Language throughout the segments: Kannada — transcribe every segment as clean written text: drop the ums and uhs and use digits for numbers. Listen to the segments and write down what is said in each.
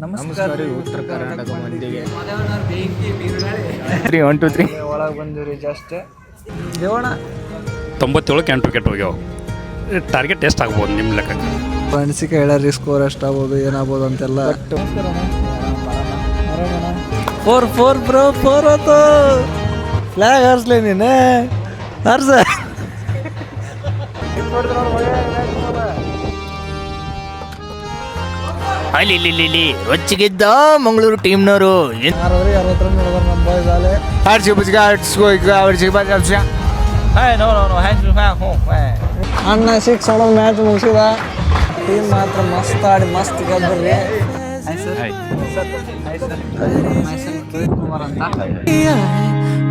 ನಮಸ್ಕಾರ ಉತ್ತರ ಕರ್ನಾಟಕ ಮಂದಿಗೆ 3 1 2 3 ಒಳಗೆ ಬಂದಿವ್ರಿ ಜಸ್ಟ್ ದೇವಣ್ಣ 97 ಕ್ಯಾಂಟ್ ವಿಕೆಟ್ ಹೋಗ್ಯಾವ. ಟಾರ್ಗೆಟ್ ಎಷ್ಟು ಆಗ್ಬೋದು ನಿಮ್ಮ ಲೆಕ್ಕಕ್ಕೆ? ಅನಿಸಿಕೆ ಹೇಳ್ಯಾರಿ ಸ್ಕೋರ್ ಎಷ್ಟಾಗ್ಬೋದು ಏನಾಗ್ಬೋದು ಅಂತೆಲ್ಲ. 4 ಬ್ರೋ 4 ಹೋತು. ಫ್ಲಾಗ್ ಹಾರಿಸ್ಲಿ ನೀನು ಹಾರ್ಸ. ಅಲ್ಲಿ ರೊಚ್ಚಿಗಿದ್ದ ಮಂಗಳೂರು ಟೀಮ್ನವರು ಅಣ್ಣ 6 ಹೊಡೆದು ಮ್ಯಾಚ್ ಮುಗಿಸಿದ. ಟೀಮ್ ಮಾತ್ರ ಮಸ್ತ್ ಆಡಿ ಮಸ್ತ್ ಗೆದ್ರಿ.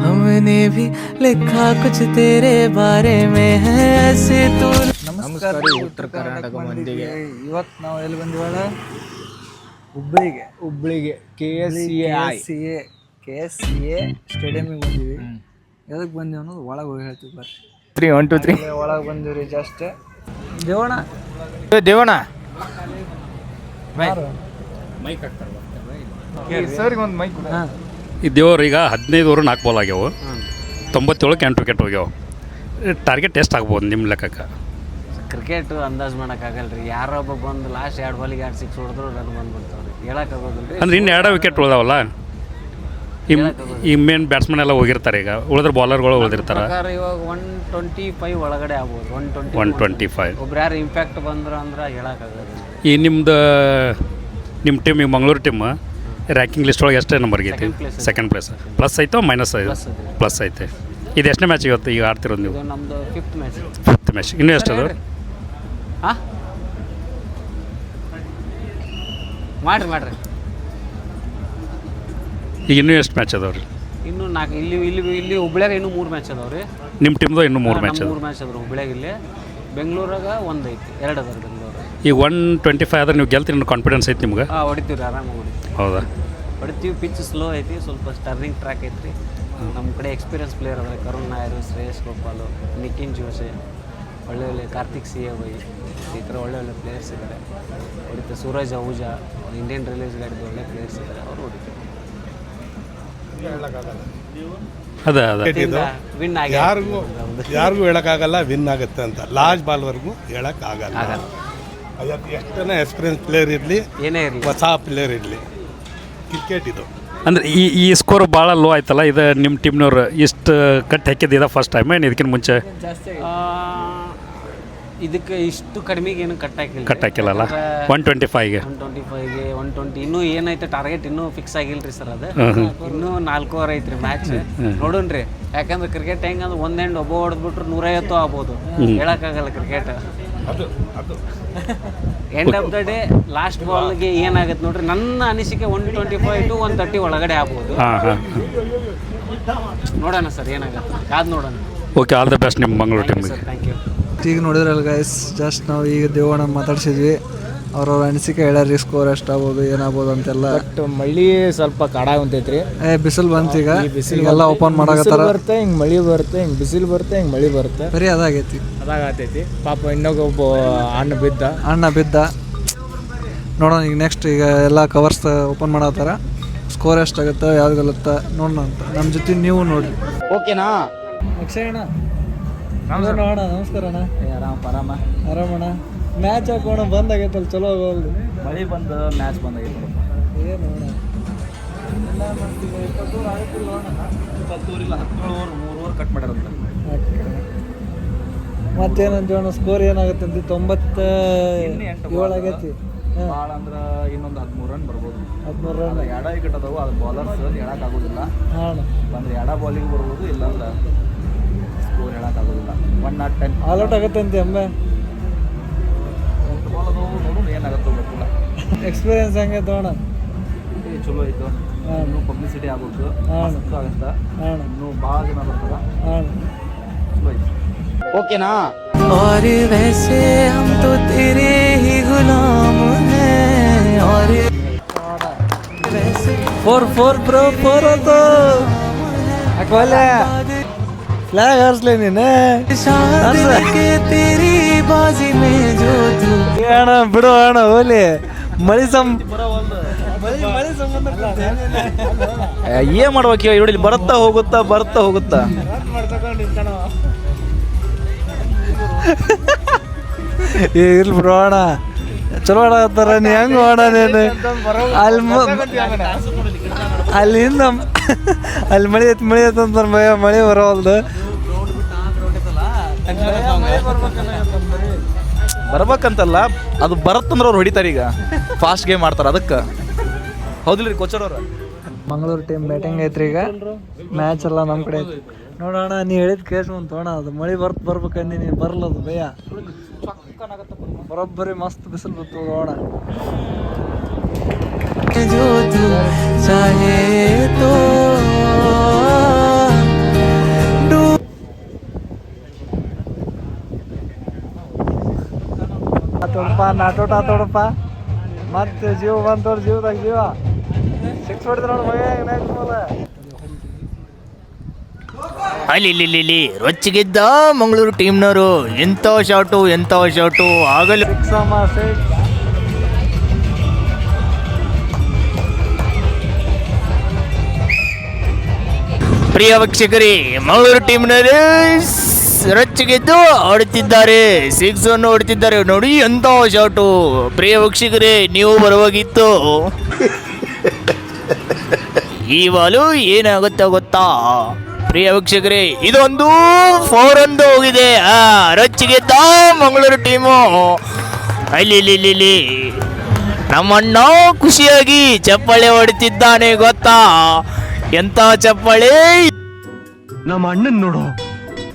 हमने भी लिखा कुछ तेरे बारे में है ऐसे तू. ನಮಸ್ಕಾರ ಉತ್ತರ ಕರ್ನಾಟಕ ಮಂದಿಗೆ. ಇವತ್ತು ನಾವು ಎಲ್ಲಿ ಬಂದಿವಲ್ಲ? ಹುಬ್ಳಿಗೆ KSCA ಸ್ಟೇಡಿಯಮಿಗೆ ಬಂದೀವಿ. ಎದಕ್ಕೆ ಬಂದೀವಿ ಅನ್ನೋದು ಒಳಗೆ ಹೋಗಿ ಹೇಳ್ತೀವಿ ಬರ್ರಿ. 3 1 2 3 ಒಳಗೆ ಬಂದಿವ್ರಿ ಜಸ್ಟ್ ದೇವಣ್ಣ ಈ ದೇವ್ರು ಈಗ 15 ಓವರ್ 4 ಬಾಲ್ ಆಗ್ಯಾವ. 97 ಕ್ಯಾಂಟ್ ವಿಕೆಟ್ ಹೋಗ್ಯಾವ. ಟಾರ್ಗೆಟ್ ಎಷ್ಟು ಆಗ್ಬೋದು ನಿಮ್ಮ ಲೆಕ್ಕಕ್ಕೆ? ಕ್ರಿಕೆಟ್ ಅಂದಾಜು ಮಾಡೋಕ್ಕಾಗಲ್ಲ ರೀ. ಯಾರೊಬ್ಬ ಬಂದು ಲಾಸ್ಟ್ 2 ಬಾಲಿಗೆ 2 6 ಹೊಡೆದ್ರು ರನ್ ಬಂದ್ಬಿಡ್ತಾವ್ರಿ. ಹೇಳೋಕ್ಕಾಗೋದಿಲ್ಲ ರೀ. ಅಂದ್ರೆ ಇನ್ನು 2 ವಿಕೆಟ್ ಉಳ್ದಾವಲ್ಲ, ಈ ಮೇನ್ ಬ್ಯಾಟ್ಸ್ಮನ್ ಎಲ್ಲ ಹೋಗಿರ್ತಾರೆ. ಈಗ ಉಳಿದ್ರೆ ಬಾಲರ್ಗಳು ಉಳಿದಿರ್ತಾರೆ. ಇವಾಗ 125 ಒಳಗಡೆ ಆಗ್ಬೋದು. 125 ಒಬ್ರು ಯಾರು ಇಂಪ್ಯಾಕ್ಟ್ ಬಂದ್ರು ಅಂದ್ರೆ ಹೇಳೋಕ್ಕಾಗೋದಿಲ್ಲ. ಈ ನಿಮ್ಮ ಟೀಮ್ ಈಗ ಮಂಗಳೂರು ಟೀಮ್ ರ್ಯಾಂಕಿಂಗ್ ಲಿಸ್ಟ್ ಒಳಗೆ ಎಷ್ಟೇ ನಂಬರ್ಗೆ ಐತಿ? Second place. ಪ್ಲಸ್ ಐತೋ ಮೈನಸ್ ಪ್ಲಸ್ ಐತೆ. ಇದು ಎಷ್ಟನೇ ಮ್ಯಾಚ್ ಇವತ್ತು ಈಗ ಆಡ್ತಿರೋದು ನೀವು? ನಮ್ಮದು 5th ಮ್ಯಾಚ್. 5th match. ಇನ್ನೂ ಎಷ್ಟು ಅದು? ಹಾಂ ಮಾಡ್ರಿ ಈಗ ಇನ್ನೂ ಎಷ್ಟು ಮ್ಯಾಚ್ ಅದಾವ್ರಿ? ಇನ್ನೂ 4. ಇಲ್ಲಿ ಹುಬ್ಳ್ಯಾಗ ಇನ್ನೂ 3 ಮ್ಯಾಚ್ ಅದಾವ್ರಿ. ನಿಮ್ಮ ಟೀಮ್ದು ಇನ್ನೂ 3 ಮ್ಯಾಚ್ ಅದಾವ? 3 ಮ್ಯಾಚ್ ಅದಾವ್ರಿ ಹುಬ್ಳ್ಯಾಗ. ಇಲ್ಲಿ ಬೆಂಗಳೂರಾಗ 1 ಐತಿ, 2 ಅದಾವ್ರಿ ಬೆಂಗಳೂರು. ಈಗ 125 ಆದ್ರೆ ನೀವು ಗೆಲ್ತೀರಿ ಅನ್ನೋ ಕಾನ್ಫಿಡೆನ್ಸ್ ಐತಿ ನಿಮ್ಗೆ? ಹೊಡಿತೀವಿ ರೀ, ಆರಾಮಾಗಿ ಹೊಡಿತೀವಿ. ಹೌದಾ? ಹೊಡಿತೀವಿ. ಪಿಚ್ ಸ್ಲೋ ಐತಿ, ಸ್ವಲ್ಪ ಟರ್ನಿಂಗ್ ಟ್ರ್ಯಾಕ್ ಐತ್ರಿ. ನಮ್ಮ ಕಡೆ ಎಕ್ಸ್ಪೀರಿಯನ್ಸ್ ಪ್ಲೇಯರ್ ಅದಾರೆ. ಕರುಣ್ ನಾಯರು, ಶ್ರೇಯಸ್ ಗೋಪಾಲು, ನಿಖಿನ್ ಜೋಶಿ, ಒಳ್ಳೆ ಕಾರ್ತಿಕ್ CA ಈ ಥರ ಒಳ್ಳೆ ಪ್ಲೇಯರ್ಸ್ ಇದ್ದಾರೆ. ಹೊಡಿತಾರೆ. ಸೂರಜ್ ಅಹುಜಾ, ಇಂಡಿಯನ್ ರೈಲ್ವೇಸ್ ಗಾಡಿದು ಒಳ್ಳೆ ಪ್ಲೇಯರ್ಸ್ ಇದ್ದಾರೆ. ಅವರು ಹೊಡಿತಾರೆ. ವಿನ್ ಆಗಿ ಯಾರಿಗೂ ಹೇಳೋಕ್ಕಾಗಲ್ಲ ವಿನ್ ಆಗುತ್ತೆ ಅಂತ. ಲಾಸ್ಟ್ ಬಾಲ್ವರೆಗೂ ಹೇಳೋಕ್ಕಾಗಲ್ಲ. ಅದಕ್ಕೆ ಎಷ್ಟನೇ ಎಕ್ಸ್ಪೀರಿಯನ್ಸ್ ಪ್ಲೇಯರ್ ಇರಲಿ, ಏನೇ ಇರಲಿ, ಹೊಸ ಪ್ಲೇಯರ್ ಇರಲಿ, ಕ್ರಿಕೆಟ್ ಇದು. ಅಂದರೆ ಈ ಸ್ಕೋರ್ ಭಾಳ ಲೋ ಆಯ್ತಲ್ಲ. ಇದು ನಿಮ್ಮ ಟೀಮ್ನವ್ರು ಇಷ್ಟು ಕಟ್ ಹಾಕಿದ್ದು ಫಸ್ಟ್ ಟೈಮ್ ಏನು ಇದಕ್ಕಿಂತ ಮುಂಚೆ? ಇದಕ್ಕೆ ಇಷ್ಟು ಕಡಿಮೆಗೆ ಏನು ಕಟ್ ಹಾಕಿಲ್ಲಲ್ಲ. 125ಗೆ 120 ಇನ್ನೂ ಏನೈತೆ ಟಾರ್ಗೆಟ್ ಇನ್ನೂ ಫಿಕ್ಸ್ ಆಗಿಲ್ಲ ರೀ ಸರ್. ಅದು ಇನ್ನೂ 4 ಓವರ್ ಐತ್ರಿ ಮ್ಯಾಚ್. ನೋಡೋಣ ರೀ. ಯಾಕಂದ್ರೆ ಕ್ರಿಕೆಟ್ ಹೆಂಗಂದ್ರೆ ಒಂದ್ ಎಂಡ್ ಒಬ್ಬ ಹೊಡೆದ್ಬಿಟ್ರೆ 150 ಆಗ್ಬೋದು. ಹೇಳೋಕ್ಕಾಗಲ್ಲ cricket. End of the day last ಬಾಲ್ಗೆ ಏನಾಗುತ್ತೆ ನೋಡ್ರಿ. ನನ್ನ ಅನಿಸಿಕೆ 125 to 130 ಒಳಗಡೆ ಆಗ್ಬೋದು. ನೋಡೋಣ ಸರ್ ಏನಾಗುತ್ತೆ, ಕಾದು ನೋಡೋಣ. ಓಕೆ, ಆಲ್ ದ ಬೆಸ್ಟ್ ನಿಮ್ಮ ಮಂಗಳೂರು ಟೀಮಿಗೆ. Sir thank you. ಈಗ ನೋಡಿದ್ರಲ್ಲ ಗೈಸ್, ಜಸ್ಟ್ ನಾವು ಈಗ ದೇವಣ್ಣ ಮಾತಾಡ್ಸಿದ್ವಿ. ಅವ್ರವ್ರ ಅನಿಸಿಕೆ ಹೇಳ್ಯಾರಿ ಸ್ಕೋರ್ ಎಷ್ಟಾಗ್ಬೋದು ಏನಾಗ್ಬೋದು ಅಂತೆಲ್ಲ. ಬಟ್ ಮಳಿ ಸ್ವಲ್ಪ ಕಾಡಾಗ ಹೊಂತೈತ್ರಿ. ಬಿಸಿಲು ಬಂತು. ಈಗೆಲ್ಲ ಓಪನ್ ಮಾಡಕತ್ತಾರ. ಬರುತ್ತೆ ಹಿಂಗೆ ಮಳಿ ಬರುತ್ತೆ, ಹಿಂಗೆ ಬಿಸಿಲು ಬರುತ್ತೆ, ಹಿಂಗೆ ಮಳಿ ಬರುತ್ತೆ. ಬರೀ ಅದಾಗೈತಿ. ಪಾಪ ಇನ್ನೊಬ್ಬ ಅಣ್ಣ ಬಿದ್ದ. ನೋಡೋಣ ಈಗ ನೆಕ್ಸ್ಟ್. ಈಗ ಎಲ್ಲ ಕವರ್ಸ್ ಓಪನ್ ಮಾಡತ್ತಾರ. ಸ್ಕೋರ್ ಎಷ್ಟಾಗುತ್ತೆ ಯಾವ್ದು ಗೆಲ್ಲುತ್ತಾ ನೋಡೋಣ ಅಂತ. ನಮ್ಮ ಜೊತೆ ನೀವು ನೋಡ್ರಿ. ಓಕೆನಾ? ಅಕ್ಷಯ್ ಅಣ್ಣ ನೋಡೋಣ. ನಮಸ್ಕಾರ ಅಣ್ಣ. ಆರಾಮಣ್ಣ. ಮ್ಯಾಚ್ ಹಾಕೋಣ ಬಂದಾಗೈತಲ್ಲ, ಚಲೋ ಆಗೋಲ್ದು. ಮಳಿ ಬಂದು ಮ್ಯಾಚ್ ಬಂದಾಗೈತೆ. ಏನು ಅಣ್ಣ 20 ಓವರ್ ಆಗಿಲ್ಲ, 17 ಓವರ್ 3 ಓವರ್ ಕಟ್ ಮಾಡ್ಯಾರಂತ. ಮತ್ತೇನಂತೀವಣ್ಣ ಸ್ಕೋರ್ ಏನಾಗುತ್ತೆ ಅಂತ? 97 ಆಗೈತಿ. ಭಾಳ ಅಂದ್ರೆ ಇನ್ನೊಂದು 13 ರನ್ ಬರ್ಬೋದು. 13 ರನ್. ಎಡ ವಿಕೆಟ್ ಅದಾವು. ಅದು ಬಾಲರ್ಸ್ ಹೇಳೋಕ್ಕಾಗೋದಿಲ್ಲ. ಹಾಂ, ಬಂದರೆ ಎಡ ಬಾಲಿಂಗ್ ಬರ್ಬೋದು, ಇಲ್ಲಾಂದ್ರೆ ಸ್ಕೋರ್ ಹೇಳೋಕ್ಕಾಗೋದಿಲ್ಲ. 110 ಆಲ್ ಔಟ್ ಆಗುತ್ತೆ ಅಂತೆ ಅಮ್ಮ. 8 ಬಾಲ್ ಅದಾವು. ನೋಡೋಣ ಏನಾಗುತ್ತೋ ಗೊತ್ತಿಲ್ಲ. ಎಕ್ಸ್ಪೀರಿಯನ್ಸ್ ಹೆಂಗೆ ತಗೋಣ? ಚಲೋ ಆಯಿತು. ಇನ್ನೂ ಪಬ್ಲಿಸಿಟಿ ಆಗೋದು ಆಗುತ್ತಾ. ಇನ್ನೂ ಭಾಳ ಜನ ಬರ್ತಾರೆ. ಚಲೋ ಆಯ್ತು. ಓಕೆನಾ? और वैसे हम तो तेरे ही गुलाम हैं. और वैसे 4 ಬ್ರೋ 4 ಹೋತು. ಫ್ಲಾಗ್ ಹಾರಿಸ್ಲಿ ನೀನು. तेरी बाजी में जो तू ಅಣ್ಣ ಬಿಡು ಅಣ್ಣ, ಹೋಲಿ. ಮಳಿ ಏನು ಮಾಡ್ಬೇಕು ಇವಾಗ ಇಲ್ಲಿ ಬರುತ್ತಾ ಹೋಗುತ್ತಾ ಇರ್ಲಿ ಬಿಡು ಅಣ್ಣ, ಚಲೋ ಆಡತ್ತಾರ. ನೀ ಹೆಂಗೆ ಅಣ್ಣ ನೀನು ಅಲ್ಲಿ ಹಿಂದ ಅಲ್ಲಿ ಮಳೆ ಐತೆ ಅಂತಾರೆ ಭಯ, ಮಳೆ ಬರೋಲ್ದು. ಬರ್ಬೇಕಂತಲ್ಲ, ಅದು ಬರತ್ತಂದ್ರೆ ಅವ್ರು ಹೊಡಿತಾರೆ. ಈಗ ಫಾಸ್ಟ್ ಗೇಮ್ ಮಾಡ್ತಾರೆ ಅದಕ್ಕೆ. ಹೌದಿಲ್ಲ ರೀ ಕೋಚರ್ ಅವ್ರು? ಮಂಗಳೂರು ಟೀಮ್ ಬ್ಯಾಟಿಂಗ್ ಐತ್ರಿ. ಈಗ ಮ್ಯಾಚ್ ಎಲ್ಲ ನಮ್ಮ ಕಡೆ ಐತಿ ನೋಡೋಣ. ನೀ ಹೇಳಿದ ಕೇಸ್ ಒಂದು ತೋಣ, ಅದು ಮಳೆ ಬರ್ಬೇಕಂದಿ ನೀನು ಬರಲದು ಭಯ. ಬರೋಬ್ಬರಿ ಮಸ್ತ್ ಬಿಸಿಲು ಬತ್ತು ನೋಡ. जो तू चाहे तो ನಾಟೋಟ ಆತೋಡಪ್ಪ. ಮತ್ತೆ ಜೀವ ಬಂತೋಡ್, ಜೀವದಾಗ ಜೀವ. 6 ಹೊಡೆದ್ರೆ ನೋಡಿ ಭಯ. ನೆಕ್ಸ್ಟ್ ಬಾಲ್ ಅಲ್ಲಿ ರೊಚ್ಚಿಗೆದ್ದ ಮಂಗಳೂರು ಟೀಮ್ನವರು. ಎಂಥ ಶಾಟು ಆಗಲಿ. 6. ಪ್ರಿಯ ವೀಕ್ಷಕರೇ, ಮಂಗಳೂರು ಟೀಮ್ನವರು ರೊಚ್ಚಿಗೆದ್ದು ಆಡುತ್ತಿದ್ದಾರೆ, 6 ಅನ್ನು ಹೊಡುತ್ತಿದ್ದಾರೆ. ನೋಡಿ ಎಂಥ ಶಾಟು. ಪ್ರಿಯ ವೀಕ್ಷಕರೇ, ನೀವು ಬರುವಾಗಿತ್ತು. ಈ ಬಾಲು ಏನಾಗುತ್ತಾ ಗೊತ್ತಾ ಪ್ರಿಯ ವೀಕ್ಷಕರೇ? ಇದೊಂದು 4 ಒಂದು ಹೋಗಿದೆ. ರೊಚ್ಚಿಗೆದ್ದ ಮಂಗಳೂರು ಟೀಮು. ಅಲ್ಲಿ ನಮ್ಮಣ್ಣ ಖುಷಿಯಾಗಿ ಚಪ್ಪಾಳೆ ಹೊಡಿತಿದ್ದಾನೆ ಗೊತ್ತಾ? ಎಂತ ಚಪ್ಪಾಳೆ. ನಮ್ಮ ಅಣ್ಣನ್ ನೋಡು.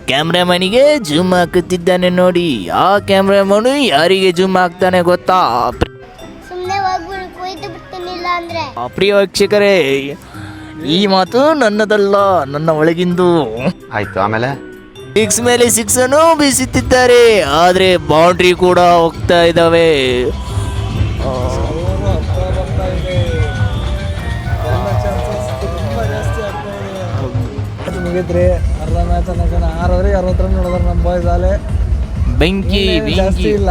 ಕ್ಯಾಮ್ರಾಮನಿಗೆ ಜೂಮ್ ಹಾಕುತ್ತಿದ್ದಾನೆ ನೋಡಿ. ಆ ಕ್ಯಾಮ್ರಾಮನು ಯಾರಿಗೆ ಜೂಮ್ ಹಾಕ್ತಾನೆ ಗೊತ್ತಾ? ಪ್ರಿಯ ವೀಕ್ಷಕರೇ, ಈ ಮಾತು ನನ್ನದಲ್ಲ, ನನ್ನ ಒಳಗಿಂದು. ಆಯ್ತು, ಆಮೇಲೆ 6 ಮೇಲೆ 6 ಅನ್ನು ಬೀಸುತ್ತಿದ್ದಾರೆ. ಆದ್ರೆ ಬೌಂಡ್ರಿ ಕೂಡ ಹೋಗ್ತಾ ಇದ್ದಾವೆ. ಮುಗಿದ್ರಿ ಅರ್ಧ ಮ್ಯಾಚ್ ಅನ್ನೋಕೆ 6 60 ರನ್ ನೋಡಿದ್ರೆ ನಮ್ಮ ಬಾಯ್ಸ್ ಆಲೆ ಬೆಂಕಿ ಜಾಸ್ತಿ ಇಲ್ಲ.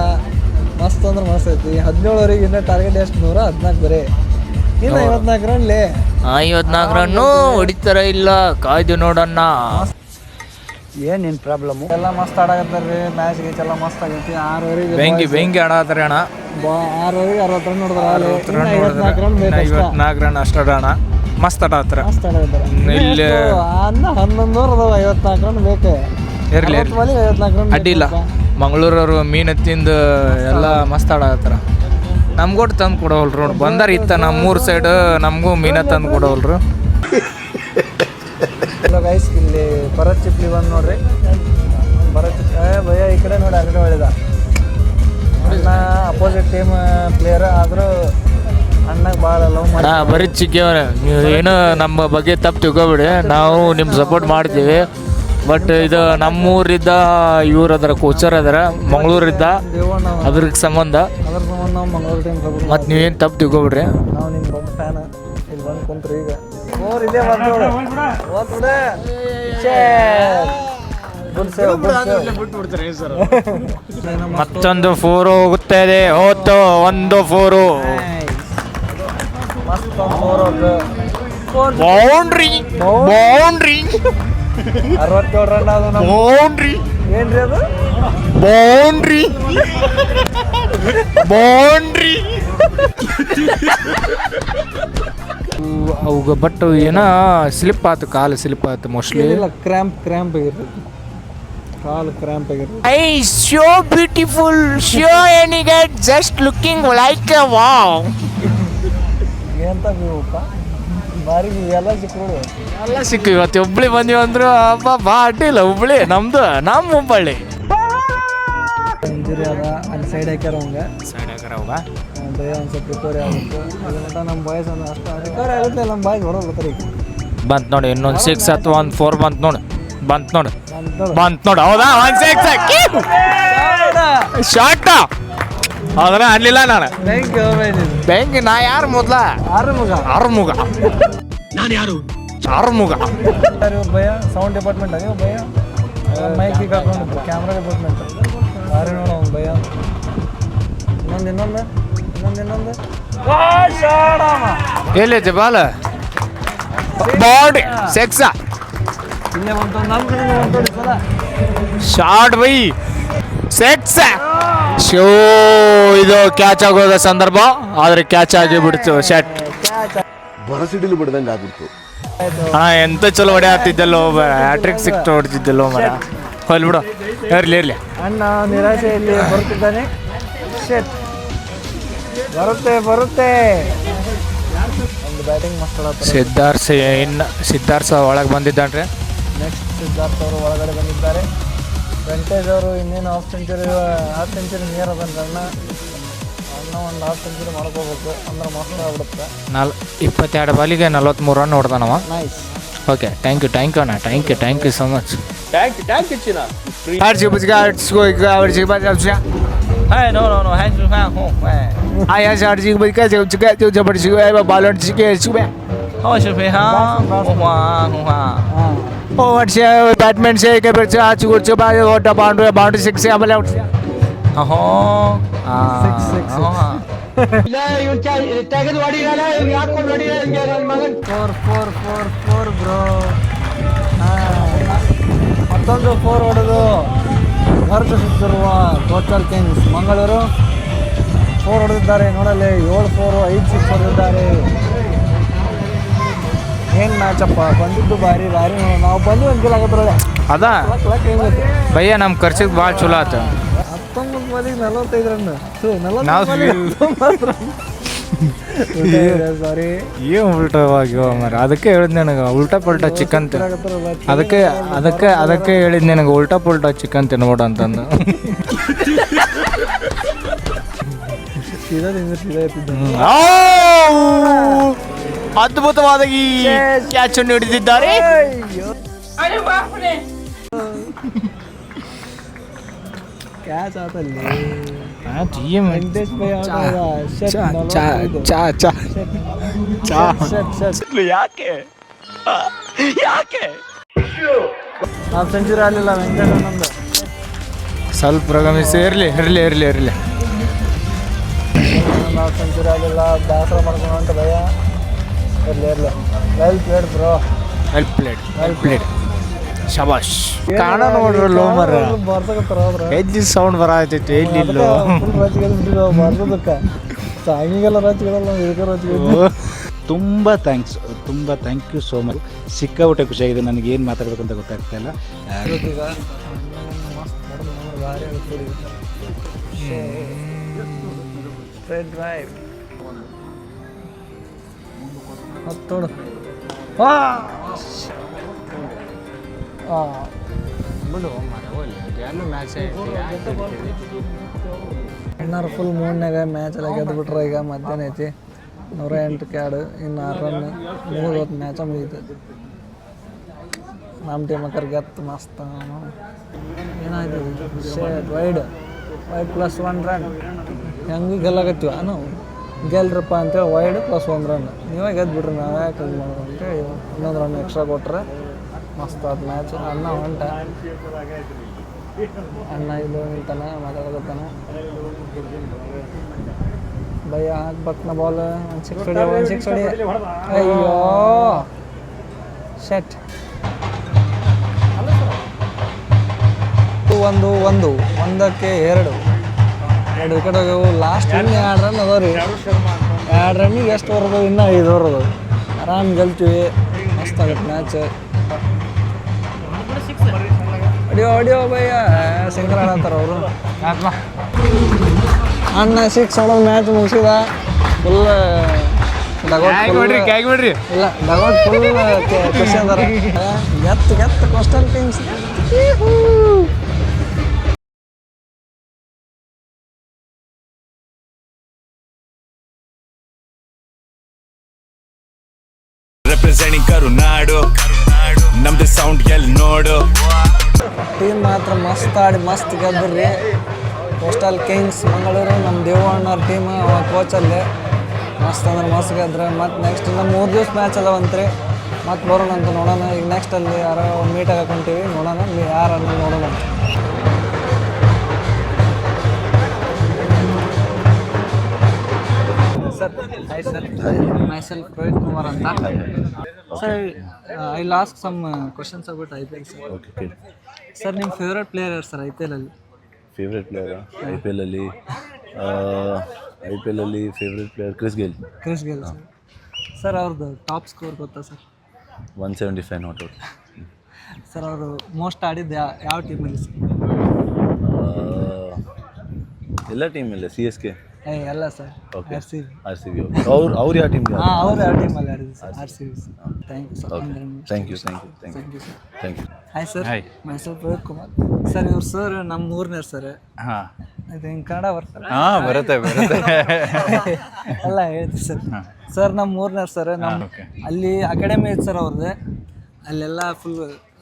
ಮಸ್ತ್ ಅಂದ್ರೆ ಮಸ್ತ್ ಐತಿ. 17 ಇನ್ನ ಟಾರ್ಗೆಟ್ ಎಷ್ಟು? 114 ಬರೀ. ಇನ್ನು 54 ರನ್ಲಿ. 54 ರನ್ನು ಹೊಡಿತಾರ ಇಲ್ಲ, ಕಾಯ್ದು ನೋಡೋಣ. ಏನೇನು ಪ್ರಾಬ್ಲಮ್? ಎಲ್ಲ ಮಸ್ತ್ ಆಡಾಕತ್ತಾರ್ರಿ. ಮ್ಯಾಚ್ ಗೀಚ್ ಎಲ್ಲ ಮಸ್ತ್ ಆಗೈತಿ. 6 ಬೆಂಕಿ ಆಡತ್ತಾರೆ ಅಣ್ಣ. 6 60 ರನ್ ನೋಡಿದ್ರೆ 54 ರನ್ ಬೇಕು. 54 ರನ್ ಅಷ್ಟ ಅಣ್ಣ. ಮಸ್ತ್ ಆಡತ್ತಾರ. ಮಸ್ತ್ ಆಡಾಕತ್ತಾರ. ಇಲ್ಲಿ 11 ಓವರ್ ಅದಾವ. 54 ರನ್ ಬೇಕು. ಇರ್ಲಿ 54 ರನ್ ಅಡ್ಡಿಲ್ಲ. ಮಂಗಳೂರವರು ಮೀನು ತಿಂದು ಎಲ್ಲ ಮಸ್ತ್ ಆಡತ್ತಾರ. ನಮ್ಗೊಟ್ಟು ತಂದು ಕೊಡೋಲ್ರು. ಬಂದಾರ ಇತ್ತ ನಮ್ಮ 3 ಸೈಡ್ ನಮಗೂ ಮೀನ ತಂದು ಕೊಡೋಲ್ರು. ಗೈಸ್, ಇಲ್ಲಿ ಭರತ್ ಚಿಪ್ಲಿ ಬಂದು ನೋಡ್ರಿ. ಭರತ್ ಭಯ ಈ ಕಡೆ ನೋಡಿ, ಆ ಕಡೆ ಹೊಳಿದ. ಅಣ್ಣ ಅಪೋಸಿಟ್ ಟೀಮ್ ಪ್ಲೇಯರ್ ಆದರೂ ಅಣ್ಣಗೆ ಭಾಳ ಲವ್ ಮಾಡಿ. ಬರೀ ಚಿಕ್ಕಿಯವ್ರ, ನೀವು ಏನೋ ನಮ್ಮ ಬಗ್ಗೆ ತಪ್ಪು ತಿಳ್ಕೊಬೇಡಿ. ನಾವು ನಿಮ್ಮ ಸಪೋರ್ಟ್ ಮಾಡ್ತೀವಿ. ಬಟ್ ಇದು ನಮ್ಮೂರಿದ್ದ ಇವ್ರು ಅದರ ಕೋಚರ್ ಅದರ ಮಂಗಳೂರಿದ್ದ, ದೇವಣ್ಣ ಅದ್ರ ಸಂಬಂಧ. ಅದ್ರ ಸಂಬಂಧ ನಾವು ಮಂಗಳೂರು ಟೀಮ್ ಸಪೋರ್ಟ್. ಮತ್ತು ನೀವೇನು ತಪ್ಪು ತಿಳ್ಕೊಬೇಡ್ರಿ. ನಾವು ನಿಮ್ಮ ದೊಡ್ಡ ಫ್ಯಾನ್. ಇಲ್ಲಿ ಬಂದು ಕುಂತ್ರಿ. ಈಗ ಓರ್ ಇಲ್ಲೇ ಬಂದು ಮತ್ತೊಂದು 4 ಹೋಗುತ್ತಾ ಇದೆ. ಹೋತು ಒಂದು 4. ಮಸ್ತ್ ಒಂದು 4 ಬೌಂಡ್ರಿ 67 ರನ್ ಅದು. ನಮ್ಮ ಬೌಂಡ್ರಿ ಏನ್ರಿ ಅದು? ಬೌಂಡ್ರಿ ಅವಾಗ. ಬಟ್ ಏನೋ ಸ್ಲಿಪ್ ಆಯ್ತು, ಕಾಲು ಸ್ಲಿಪ್ ಆಯ್ತು ಮೋಸ್ಟ್ಲಿ. ಇಲ್ಲ, ಕ್ರ್ಯಾಂಪ್ ಆಗಿರ್ತೈತಿ. ಕಾಲು ಕ್ರ್ಯಾಂಪ್ ಆಗಿರ್ತೈತಿ. ಐ ಸೋ ಬ್ಯೂಟಿಫುಲ್, ಶೋ ಎನಿಗೆಟ್ just looking like a wow. ಎಂತ ಬೇವಪ್ಪ, ಬಾರಿ ಎಲ್ಲ ಸಿಕ್ಕರು. ಎಲ್ಲ ಸಿಕ್ಕು. ಇವತ್ತು ಹುಬ್ಳಿ ಬಂದೀವಿ ಅಂದ್ರು ಹಬ್ಬ ಬಾ ಅಡ್ಡಿಲ್ಲ. ಹುಬ್ಳಿ ನಮ್ದು, ನಮ್ಮ ಹುಬ್ಬಳ್ಳಿ. ಇಂಜುರಿ ಅದ, ಅಲ್ಲಿ ಸೈಡ್ ಹಾಕ್ಯಾರ ಅವಂಗೆ. ಭಯ ಒಂದು ಸ್ವಲ್ಪ ರಿಕವರಿ ಆಗುತ್ತೆ. ಅದನ್ನ ನಮ್ಮ ಬಾಯ್ಸ್ ಒಂದು ಅಷ್ಟು ರಿಕವರಿ ಆಗುತ್ತೆ. ನಮ್ಮ ಬಾಯ್ಸ್ ಹೊಡೋಗ್ತಾರೆ. ಈಗ ಬಂತು ನೋಡಿ, ಇನ್ನೊಂದು 6 ಅಥವಾ ಒಂದು 4 ಬಂತು ನೋಡಿ. ಹೌದಾ? 1 6 ಶಾರ್ಟ್ ಅದನ್ನ ಅನ್ಲಿಲ್ಲ ನಾನು. ಬೆಂಕಿ ನಾ ಯಾರು ಮೊದ್ಲ? ಆರುಮುಗ. ನಾನು ಯಾರು? ಆರುಮುಗ. ಭಯ ಸೌಂಡ್ ಡಿಪಾರ್ಟ್ಮೆಂಟ್ ನೀವು ಭಯ ಮೈಕಿಗೆ ಹಾಕೊಂಡು ಕ್ಯಾಮ್ರಾ ಡಿಪಾರ್ಟ್ಮೆಂಟ್. ಬಾರಿ ನೋಡ ಅವ್ನು ಭಯ. ಇನ್ನೊಂದು ಎಲ್ಲೈತೆ ಬಾಲ ಬಾಡಿ ಸೆಕ್ಸ ಇಲ್ಲೇ ಒಂದು ನಮ್ಮ ಕಡೆ ಒಂದು ಸಲ ಶಾರ್ಟ್ ಬೈ ಸೆಕ್ಸ ಶೋ ಇದು ಕ್ಯಾಚ್ ಆಗೋದ ಸಂದರ್ಭ ಆದರೆ ಕ್ಯಾಚ್ ಆಗಿ ಬಿಡ್ತು ಶೆಟ್ ಬರಸಿಡಿಲು ಬಿಡ್ದಂಗೆ ಆಗ್ಬಿಡ್ತು. ಹಾ ಎಂತ ಚಲೋ ಹೊಡೆ ಆಗ್ತಿದ್ದಲ್ಲೋ ಹ್ಯಾಟ್ರಿಕ್ ಸಿಕ್ಸ್ ಹೊಡ್ತಿದ್ದಲ್ಲೋ ಮರ ಹೊಲ್ ಬಿಡು ಇರ್ಲಿ ಅಣ್ಣ ನಿರಾಶೆಯಲ್ಲಿ ಬರ್ತಿದ್ದಾನೆ. ಶೆಟ್ ಬರುತ್ತೆ ಒಂದು ಬ್ಯಾಟಿಂಗ್ ಮಸ್ತ್ ಸಿದ್ಧಾರ್ಥ ಒಳಗೆ ಬಂದಿದ್ದಾನ್ರಿ. ನೆಕ್ಸ್ಟ್ ಸಿದ್ಧಾರ್ಥ ಅವರು ಒಳಗಡೆ ಬಂದಿದ್ದಾರೆ. ವೆಂಕಟೇಶ್ ಅವರು ಇನ್ನೇನು ಹಾಫ್ ಸೆಂಚುರಿ ನಿಯರ್ ಅದನ್ರಿ ಅಣ್ಣ ಒಂದು ಹಾಫ್ ಸೆಂಚುರಿ ಮಾಡ್ಕೋಬೇಕು ಅಂದ್ರೆ ಮಸ್ತ್ ಆಗ್ಬಿಡುತ್ತೆ. 22 ಬಾಲಿಗೆ 43 ರನ್ ಹೊಡ್ದಾನವ. ನೈಸ್. ಓಕೆ ಥ್ಯಾಂಕ್ ಯು ಅಣ್ಣ thank you so much. Thank you ಚಿನ್ನ. ಬ್ಯಾಟ್ಮನ್ ಬೌಂಡ್ರಿ ಸಿಕ್ಸ್ ಆಮೇಲೆ ಔಟ್. Four bro. ಮತ್ತೊಂದು 4 ಹೊಡೆದು ಹೊರತುತ್ತಿರುವ ಕೋಚರ್ ಕಿಂಗ್ಸ್ ಮಂಗಳೂರು 4 ಹೊಡೆದಿದ್ದಾರೆ. ನೋಡಲ್ಲಿ 7-4 5-6 ಹೊಡೆದಿದ್ದಾರೆ. ಏನು ಮ್ಯಾಚಪ್ಪ ಬಂದಿದ್ದು ಭಾರಿ ನಾವು ಬಂದು ಅನ್ಕಲ್ ಆಗದ್ರೊಳಗೆ ಅದಾ ಭಯ್ಯ ನಮ್ಮ ಖರ್ಚಿಗೆ ಭಾಳ ಚಲೋ ಆಯ್ತು. 19 ಬಾಲಿಗೆ 45 ರನ್. ಸಾರಿ ಏನು ಉಲ್ಟವಾಗಿವ ಮರ ಅದಕ್ಕೆ ಹೇಳಿದ್ ನನಗೆ ಉಲ್ಟಾ ಪಲ್ಟಾ ಚಿಕನ್ ಅದಕ್ಕೆ ಹೇಳಿದ್ ನನಗೆ ಉಲ್ಟಾ ಪಲ್ಟಾ ಚಿಕನ್ ತಿನ್ಬೋಡು ಅಂತಂದು. ಅದ್ಭುತವಾದ ಈ ಕ್ಯಾಚ್ ಅನ್ನು ಹಿಡಿದಿದ್ದಾರೆ. ಕ್ಯಾಚ್ ಆತಲ್ಲಿ ವೆಂಕಟೇಶ್ ಯಾಕೆ ಹಾಫ್ ಸೆಂಚುರಿ ಆಗಲಿಲ್ಲ ವೆಂಕಟೇಶ್ ನಮ್ದು. ಸ್ವಲ್ಪ ಪ್ರಗಮಿಸಿ ಇರಲಿ ಹಾಫ್ ಸೆಂಚುರಿ ಆಗಲಿಲ್ಲ. ಬೇಸರ ಮಾಡ್ಕೊಂಡು ಅಂತ ಭಯ. ಇರಲಿ well played bro. Well played ಶಬಾಷ್. ಕಾಣ ನೋಡ್ರಲ್ಲೋ ಮರ ಬರ್ಸಕತ್ತಾರ ಹೋದ್ರ ಹೆಜ್ಜೆ ಸೌಂಡ್ ಬರತೈತಿ ಎಲ್ಲಿಲ್ಲೋ ಬರ್ಸೋದಕ್ಕೆ ಸಾಂಗಿಗೆಲ್ಲ ರಚ್ಗಳಲ್ಲ ಇದಕ್ಕೆ ರಚ್ಗಳು. ತುಂಬ ಥ್ಯಾಂಕ್ ಯು ಸೋ ಮಚ್. ಸಿಕ್ಕಾಬಿಟ್ಟೆ ಖುಷಿಯಾಗಿದೆ. ನನಗೆ ಏನು ಮಾತಾಡಬೇಕು ಅಂತ ಗೊತ್ತಾಗ್ತಾ ಇಲ್ಲ. ಈಗ ಭಾರಿ ಸ್ಟ್ರೈಟ್ ಡ್ರೈವ್ ಹತ್ತೋಡು. ಬಿಡು ಎಲ್ಲ ಮ್ಯಾಚ್ ಇನ್ನೂರು ಫುಲ್ ಮೂಡ್ನಾಗ ಮ್ಯಾಚ್ ಎಲ್ಲ ಗೆದ್ದು ಬಿಟ್ರೆ ಈಗ ಮಧ್ಯಾಹ್ನ ಐತಿ 108 ಕ್ಯಾಡು ಇನ್ನು 6 ರನ್ ಮುಗಿದೋತು. ಮ್ಯಾಚ ಮುಗೀತು. ನಮ್ಮ ಟೀಮ್ ಅಕ್ಕರ್ ಗೆತ್ತು ಮಸ್ತ್. ಏನಾಯ್ತು ಶೇಟ್ ವೈಡ್ +1 ರನ್ ಹೆಂಗೆ ಗೆಲ್ಲಾಗತ್ತೀವ ನಾವು ಗೆಲ್ರಪ್ಪ ಅಂತೇಳಿ ವೈಡ್ +1 ರನ್ ನೀವೇ ಗೆದ್ದು ಬಿಡ್ರಿ ನಾವೇ ಯಾಕೆ ಇದು ಮಾಡೋದು ಅಂತೇಳಿ 11 ರನ್ ಎಕ್ಸ್ಟ್ರಾ ಕೊಟ್ರೆ ಮಸ್ತ್ ಆದ ಮ್ಯಾಚ್. ಅಣ್ಣ ಹೊಂಟ ಅಣ್ಣ ಇದು ನಿಲ್ತಾನೆ ಮಾತಾಡಕತ್ತಾನೆ. ಭಯ್ಯ ಹಾಕ್ಬೇಕನ ಬಾಲ್ 1 6 ಹೊಡಿ. ಅಯ್ಯೋ ಶೆಟ್. ಒಂದಕ್ಕೆ 2 ವಿಕೆಟ್ ಹೋಗ್ಯವು. ಲಾಸ್ಟ್ ಇನ್ನು 2 ರನ್ ಅದಾವ ರೀ. 2 ರನ್ನಿಗೆ ಎಷ್ಟು ಬರೋದು? ಇನ್ನೂ 5 ಬರೋದು. ಆರಾಮ್ ಗೆಲ್ತೀವಿ. ಮಸ್ತ್ ಆಗತ್ತೆ ಮ್ಯಾಚ್. ಹೊಡಿಯೋ ಭಯ್ಯ ಸಿಂಗಲ್ ಆಡತ್ತಾರ ಅವರು. ಅಣ್ಣ 6 ಹೊಡೆದು ಮ್ಯಾಚ್ ಮುಗಿಸಿದ. ಫುಲ್ ಬಿಡ್ರಿ ಇಲ್ಲ ಡಗೌಟ್ ಫುಲ್ ಖುಷಿ ಅದಾರ. ಗೆತ್ತು ಕೋಸ್ಟಲ್ ಕಿಂಗ್ಸ್. ರೆಪ್ರೆಸೆಂಟಿಂಗ್ ಕರುನಾಡು ನಮ್ದು ಸೌಂಡ್ ಎಲ್ಲಿ ನೋಡು. ಟೀಮ್ ಮಾತ್ರ ಮಸ್ತ್ ಆಡಿ ಮಸ್ತ್ ಗೆದ್ರಿ. ಕೋಸ್ಟಲ್ ಕಿಂಗ್ಸ್ ಮಂಗಳೂರು ನಮ್ಮ ದೇವಣ್ಣವ್ರ ಟೀಮ್ ಕೋಚಲ್ಲಿ ಮಸ್ತ್ ಅಂದ್ರೆ ಮಸ್ತ್ ಗೆದ್ರೆ. ಮತ್ತು ನೆಕ್ಸ್ಟ್ ಇನ್ನು 3 ದಿವಸ ಮ್ಯಾಚ್ ಅದಾವಂತ್ರಿ. ಮತ್ತು ಬರೋಣ ಅಂತ ನೋಡೋಣ. ಈಗ ನೆಕ್ಸ್ಟಲ್ಲಿ ಯಾರೋ ಮೀಟ್ ಹಾಕೊಂತೀವಿ ನೋಡೋಣ ಯಾರನ್ನು ನೋಡೋಣ. Sir hi sir myself Rohit Kumar ಅಂತ sir I last some questions about IPL sir. Okay. Sir ನಿಮ್ಮ ಫೇವ್ರೆಟ್ ಪ್ಲೇಯರ್ ಯಾರು ಸರ್ IPL ಅಲ್ಲಿ? ಫೇವ್ರೆಟ್ ಪ್ಲೇಯರಾ? IPL ಅಲ್ಲಿ favourite player Chris Gayle sir. Sir ಅವ್ರದ್ದು ಟಾಪ್ ಸ್ಕೋರ್ ಗೊತ್ತಾ ಸರ್? 175 not out. ಸರ್ ಅವರು ಮೋಸ್ಟ್ ಆಡಿದ್ದು ಯಾವ ಟೀಮಲ್ಲಿ ಸರ್? ಎಲ್ಲ ಟೀಮಲ್ಲ CSK ಎಲ್ಲ ಸರ್ ಓಕೆ. RCB. RCB ಅವ್ರು ಯಾವ ಟೀಮ್ಗೆ? ಹಾಂ ಅವ್ರು ಯಾವ ಟೀಮಲ್ಲಿ ಆಡಿದ್ರು sir? RCB sir. Thank you sir. Thank you sir. Hi sir myself Rohit Kumar sir. ಇವ್ರು ಸರ್ ನಮ್ಮ ಊರಿನವ್ರು ಸರ್. ಹಾಂ ಇದು ಹಿಂಗೆ ಕನ್ನಡ ಬರ್ತಾರೆ? ಹಾಂ ಬರುತ್ತೆ ಎಲ್ಲ ಹೇಳ್ತೀವಿ ಸರ್. ಸರ್ ನಮ್ಮ ಊರಿನವ್ರು ಸರ್. ನಮ್ಮ ಅಲ್ಲಿ ಅಕಾಡೆಮಿ ಐತೆ ಸರ್ ಅವ್ರದ್ದು. ಅಲ್ಲೆಲ್ಲ ಫುಲ್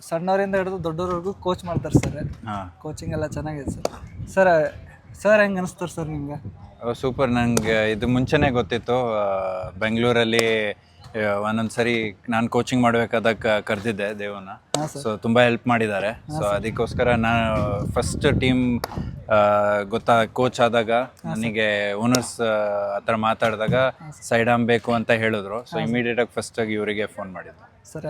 ಸಣ್ಣವರಿಂದ ಹಿಡಿದು ದೊಡ್ಡವ್ರವರೆಗೂ ಕೋಚ್ ಮಾಡ್ತಾರೆ ಸರ್. ಕೋಚಿಂಗ್ ಎಲ್ಲ ಚೆನ್ನಾಗಿದೆ ಸರ್. ಸರ್ ಹೆಂಗೆ ಅನಿಸ್ತಾರೆ ಸರ್ ನಿಮ್ಗೆ? ಸೂಪರ್. ನನಗೆ ಇದು ಮುಂಚೆನೇ ಗೊತ್ತಿತ್ತು. ಬೆಂಗಳೂರಲ್ಲಿ ಒಂದೊಂದು ಸರಿ ನಾನು ಕೋಚಿಂಗ್ ಮಾಡಬೇಕಾದಾಗ ಕರೆದಿದ್ದೆ ದೇವನ್ನ. ಸೊ ತುಂಬ ಹೆಲ್ಪ್ ಮಾಡಿದ್ದಾರೆ. ಸೊ ಅದಕ್ಕೋಸ್ಕರ ನಾನು ಫಸ್ಟ್ ಟೀಮ್ ಕೋಚ್ ಆದಾಗ ನನಗೆ ಓನರ್ಸ್ ಹತ್ರ ಮಾತಾಡಿದಾಗ ಸೈಡ್ ಆಮ್ ಬೇಕು ಅಂತ ಹೇಳಿದ್ರು. ಸೊ ಇಮಿಡಿಯೇಟಾಗಿ ಫಸ್ಟಾಗಿ ಇವರಿಗೆ ಫೋನ್ ಮಾಡಿದ್ದೆ ಸರ್.